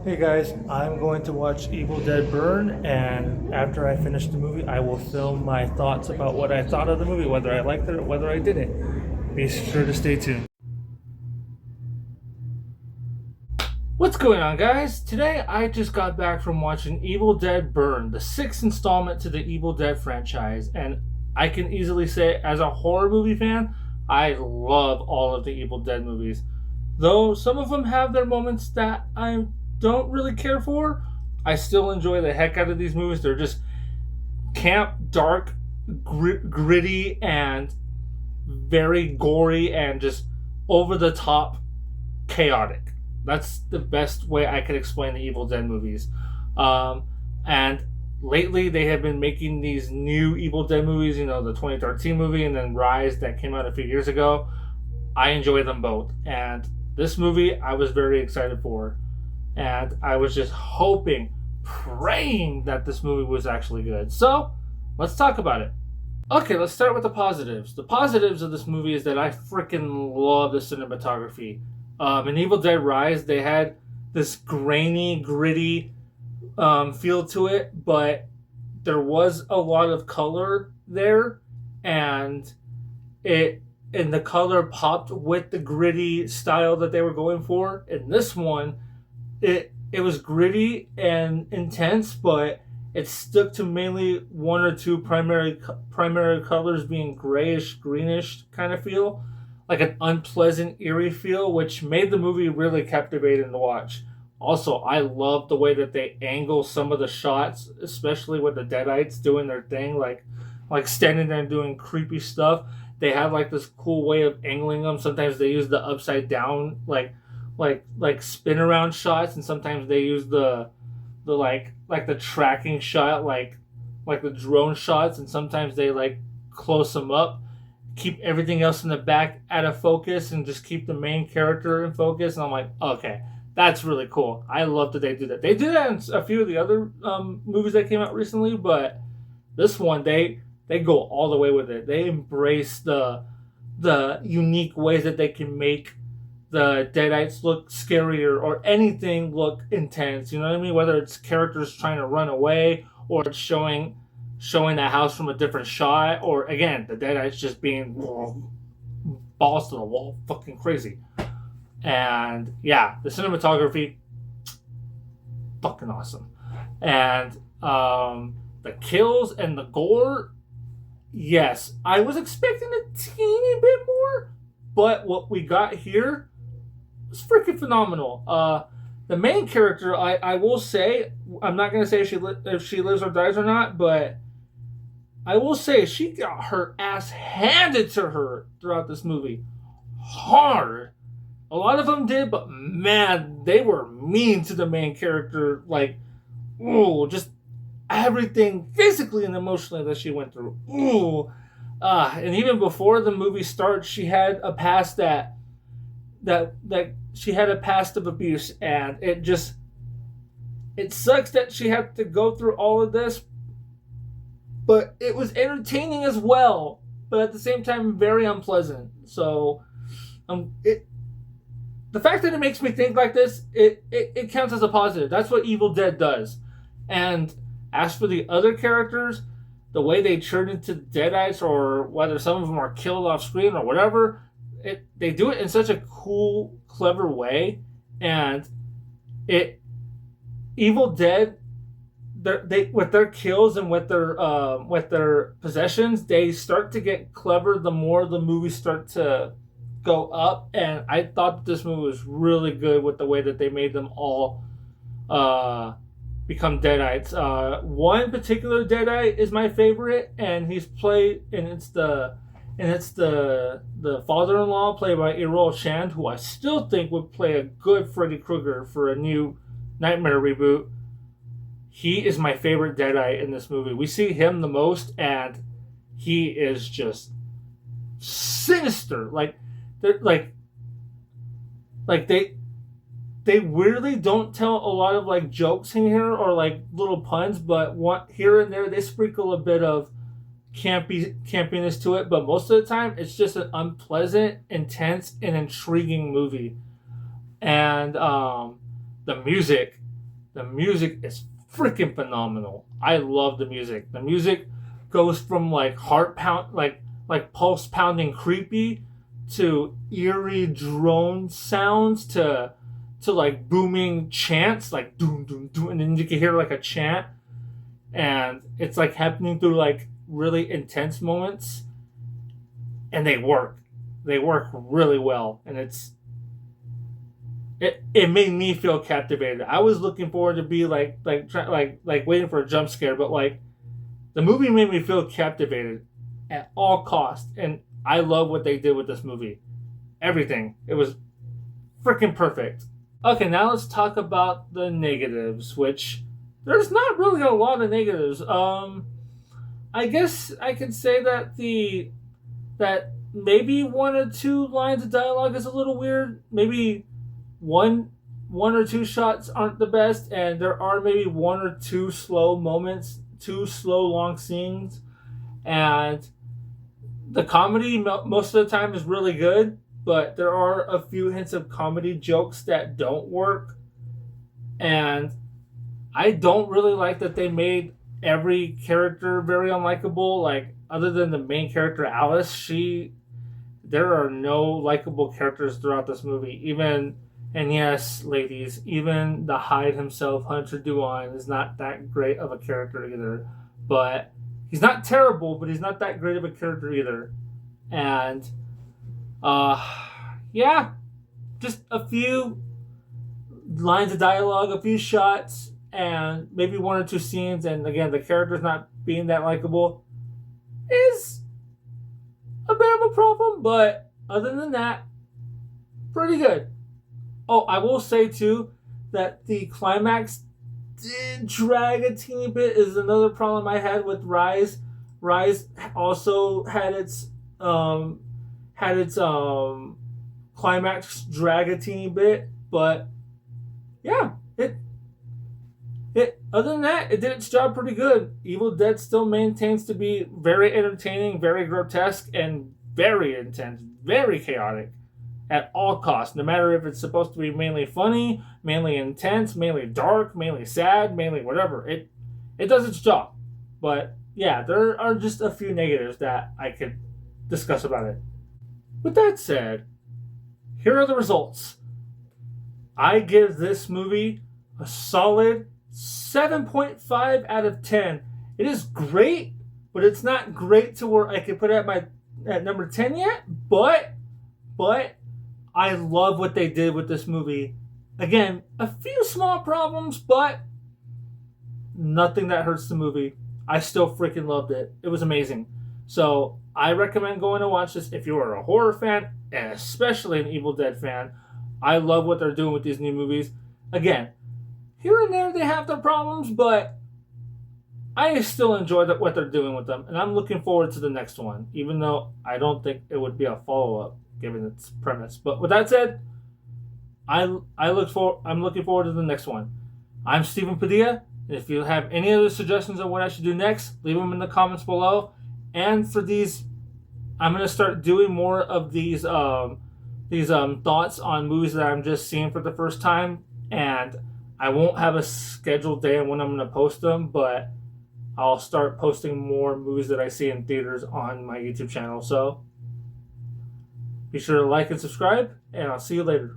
Hey guys, I'm going to watch Evil Dead Burn, and after I finish the movie, I will film my thoughts about what I thought of the movie, whether I liked it or whether I didn't. Be sure to stay tuned. What's going on, guys? Today I just got back from watching Evil Dead Burn, the sixth installment to the Evil Dead franchise, and I can easily say, as a horror movie fan, I love all of the Evil Dead movies. Though some of them have their moments that I don't really care for, I still enjoy the heck out of these movies. They're just camp, dark, gritty, and very gory and just over the top chaotic. That's the best way I could explain the Evil Dead movies. And lately, they have been making these new Evil Dead movies, the 2013 movie and then Rise that came out a few years ago. I enjoy them both. And this movie, I was very excited for. And I was just hoping, praying that this movie was actually good. So, let's talk about it. Okay, let's start with the positives. The positives of this movie is that I freaking love the cinematography. In Evil Dead Rise, they had this grainy, gritty feel to it, but there was a lot of color there, and the color popped with the gritty style that they were going for. In this one, it was gritty and intense, but it stuck to mainly one or two primary colors, being grayish, greenish kind of feel, like an unpleasant, eerie feel, which made the movie really captivating to watch. Also, I love the way that they angle some of the shots, especially with the Deadites doing their thing, like standing there and doing creepy stuff. They have like this cool way of angling them. Sometimes they use the upside down, like spin around shots, and sometimes they use the the tracking shot, like the drone shots, and sometimes they like close them up, keep everything else in the back out of focus, and just keep the main character in focus. And I'm like, okay, that's really cool. I love that they do that. They did that in a few of the other movies that came out recently, but this one they go all the way with it. They embrace the unique ways that they can make the Deadites look scarier or anything look intense. You know what I mean? Whether it's characters trying to run away, or it's showing that house from a different shot, or again, the Deadites just being balls to the wall, fucking crazy. And yeah, the cinematography, fucking awesome. And the kills and the gore, yes, I was expecting a teeny bit more, but what we got here was freaking phenomenal. The main character, I will say, I'm not gonna say if she lives or dies or not, but I will say she got her ass handed to her throughout this movie, hard. A lot of them did, but man, they were mean to the main character. Like, ooh, just everything physically and emotionally that she went through. Ooh. And even before the movie starts, she had a past that she had a past of abuse, and it sucks that she had to go through all of this, but it was entertaining as well, but at the same time very unpleasant. So the fact that it makes me think like this, it counts as a positive. That's what Evil Dead does. And as for the other characters, the way they turn into Deadites, or whether some of them are killed off screen or whatever, they do it in such a cool, clever way. And Evil Dead, they with their kills and with their possessions, they start to get clever the more the movies start to go up. And I thought this movie was really good with the way that they made them all become Deadites. One particular Deadite is my favorite, and it's the father-in-law, played by Errol Shand, who I still think would play a good Freddy Krueger for a new Nightmare reboot. He is my favorite Deadite in this movie. We see him the most, and he is just sinister. They weirdly don't tell a lot of like jokes in here, or like little puns, but here and there they sprinkle a bit of campiness to it. But most of the time, it's just an unpleasant, intense, and intriguing movie. And the music, The music is freaking phenomenal. I love the music. The music goes from like heart pound, like pulse pounding creepy, to eerie drone sounds, to like booming chants, like doom doom doom, and then you can hear like a chant, and it's like happening through like really intense moments, and they work. They work really well, and it made me feel captivated. I was looking forward to be like waiting for a jump scare, but like the movie made me feel captivated at all costs, and I love what they did with this movie. Everything. It was freaking perfect. Okay, now let's talk about the negatives, which there's not really a lot of negatives. I guess I could say that that maybe one or two lines of dialogue is a little weird. Maybe one one or two shots aren't the best, and there are maybe one or two slow moments, two slow long scenes, and the comedy most of the time is really good, but there are a few hints of comedy jokes that don't work, and I don't really like that they made every character very unlikable. Like, other than the main character Alice, there are no likable characters throughout this movie. And yes, ladies, even the Hyde himself, Hunter Duan, is not that great of a character either. But he's not terrible, but he's not that great of a character either. And yeah, just a few lines of dialogue, a few shots, and maybe one or two scenes, and again, the character's not being that likable is a bit of a problem, but other than that, pretty good. Oh, I will say too that the climax did drag a teeny bit, is another problem I had with Rise. Rise also had its climax drag a teeny bit, but yeah, it other than that, it did its job pretty good. Evil Dead still maintains to be very entertaining, very grotesque, and very intense, very chaotic at all costs. No matter if it's supposed to be mainly funny, mainly intense, mainly dark, mainly sad, mainly whatever. It does its job. But yeah, there are just a few negatives that I could discuss about it. With that said, here are the results. I give this movie a solid 7.5 out of 10. It is great, but it's not great to where I can put it at number 10 yet. But I love what they did with this movie. Again, a few small problems, but nothing that hurts the movie. I still freaking loved it. It was amazing. So I recommend going to watch this if you are a horror fan, and especially an Evil Dead fan. I love what they're doing with these new movies. Again, here and there they have their problems, but I still enjoy what they're doing with them, and I'm looking forward to the next one, even though I don't think it would be a follow-up given its premise. But with that said, I'm looking forward to the next one. I'm Stephen Padilla, and if you have any other suggestions on what I should do next, leave them in the comments below. And for these, I'm gonna start doing more of these thoughts on movies that I'm just seeing for the first time, and I won't have a scheduled day on when I'm gonna post them, but I'll start posting more movies that I see in theaters on my YouTube channel. So be sure to like and subscribe, and I'll see you later.